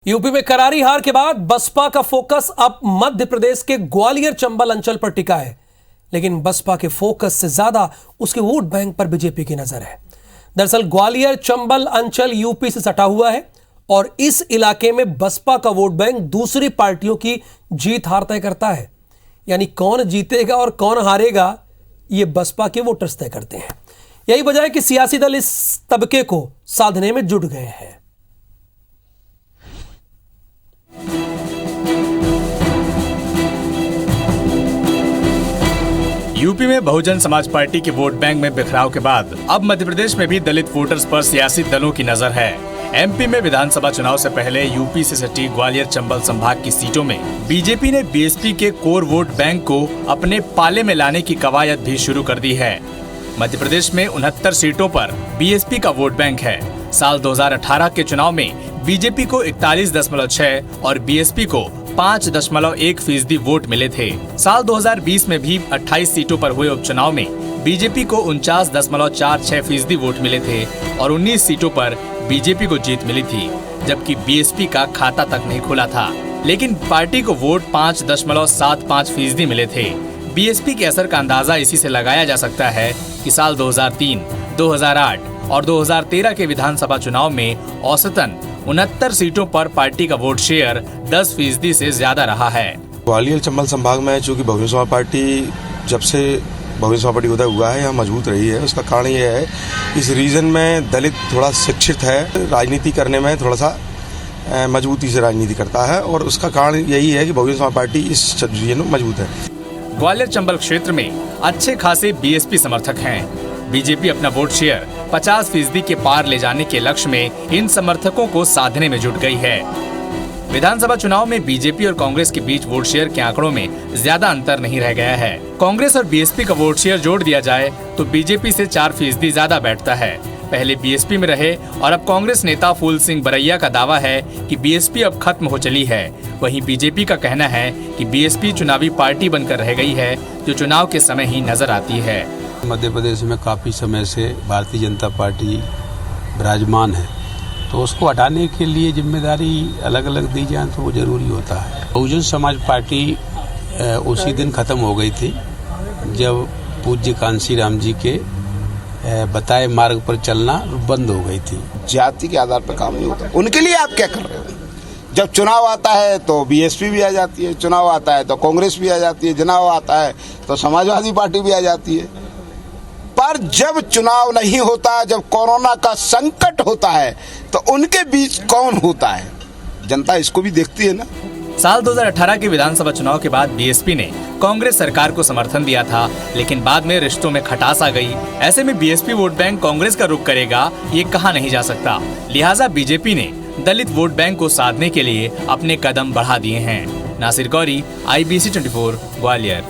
UP में करारी हार के बाद बसपा का फोकस अब मध्य प्रदेश के ग्वालियर चंबल अंचल पर टिका है, लेकिन बसपा के फोकस से ज्यादा उसके वोट बैंक पर बीजेपी की नजर है। दरअसल ग्वालियर चंबल अंचल यूपी से सटा हुआ है और इस इलाके में बसपा का वोट बैंक दूसरी पार्टियों की जीत हार तय करता है। यानी कौन जीतेगा और कौन हारेगा ये बसपा के वोटर्स तय करते हैं। यही वजह है कि सियासी दल इस तबके को साधने में जुट गए हैं। यूपी में बहुजन समाज पार्टी के वोट बैंक में बिखराव के बाद अब मध्य प्रदेश में भी दलित वोटर्स पर सियासी दलों की नजर है। एमपी में विधानसभा चुनाव से पहले यूपी से सटी ग्वालियर चंबल संभाग की सीटों में बीजेपी ने बीएसपी के कोर वोट बैंक को अपने पाले में लाने की कवायद भी शुरू कर दी है। मध्य प्रदेश में 69 सीटों पर बीएसपी का वोट बैंक है। साल 2018 के चुनाव में बीजेपी को 41.6 और बीएसपी को 5.1% वोट मिले थे। साल 2020 में भी 28 सीटों पर हुए उपचुनाव में बीजेपी को 49.46% वोट मिले थे और 19 सीटों पर बीजेपी को जीत मिली थी, जबकि बीएसपी का खाता तक नहीं खुला था। लेकिन पार्टी को वोट 5.75% मिले थे। बीएसपी के असर का अंदाजा इसी से लगाया जा सकता है कि साल 2003, 2008 और 2013 के विधानसभा चुनाव में औसतन 69 सीटों पर पार्टी का वोट शेयर 10% से ज्यादा रहा है। ग्वालियर चंबल संभाग में चूंकि बहुजन समाज पार्टी जब से बहुजन समाज पार्टी उदय हुआ है यहाँ मजबूत रही है। उसका कारण यह है इस रीजन में दलित थोड़ा शिक्षित है, राजनीति करने में थोड़ा सा मजबूती से राजनीति करता है और उसका कारण यही है कि बहुजन समाज पार्टी इस रीजन में मजबूत है। ग्वालियर चंबल क्षेत्र में अच्छे खासे बीएसपी समर्थक हैं। बीजेपी अपना वोट शेयर 50% के पार ले जाने के लक्ष्य में इन समर्थकों को साधने में जुट गई है। विधानसभा चुनाव में बीजेपी और कांग्रेस के बीच वोट शेयर के आंकड़ों में ज्यादा अंतर नहीं रह गया है। कांग्रेस और बीएसपी का वोट शेयर जोड़ दिया जाए तो बीजेपी से 4% ज्यादा बैठता है। पहले बीएसपी में रहे और अब कांग्रेस नेता फूल सिंह बरैया का दावा है कि बीएसपी अब खत्म हो चली है। वहीं बीजेपी का कहना है कि बीएसपी चुनावी पार्टी बनकर रह गई है, जो चुनाव के समय ही नजर आती है। मध्य प्रदेश में काफी समय से भारतीय जनता पार्टी विराजमान है, तो उसको हटाने के लिए जिम्मेदारी अलग अलग दी जाए तो वो जरूरी होता है। बहुजन समाज पार्टी उसी दिन खत्म हो गई थी जब पूज्य कांसी राम जी के बताए मार्ग पर चलना बंद हो गई थी। जाति के आधार पर काम नहीं होता। उनके लिए आप क्या कर रहे हो? जब चुनाव आता है तो बीएसपी भी आ जाती है, चुनाव आता है तो कांग्रेस भी आ जाती है, चुनाव आता है तो समाजवादी पार्टी भी आ जाती है। पर जब चुनाव नहीं होता, जब कोरोना का संकट होता है तो उनके बीच कौन होता है? जनता इसको भी देखती है ना। साल 2018 के विधानसभा चुनाव के बाद बीएसपी ने कांग्रेस सरकार को समर्थन दिया था, लेकिन बाद में रिश्तों में खटास आ गई। ऐसे में बीएसपी वोट बैंक कांग्रेस का रुख करेगा ये कहा नहीं जा सकता। लिहाजा बीजेपी ने दलित वोट बैंक को साधने के लिए अपने कदम बढ़ा दिए हैं। नासिर गौरी, IBC 24, ग्वालियर।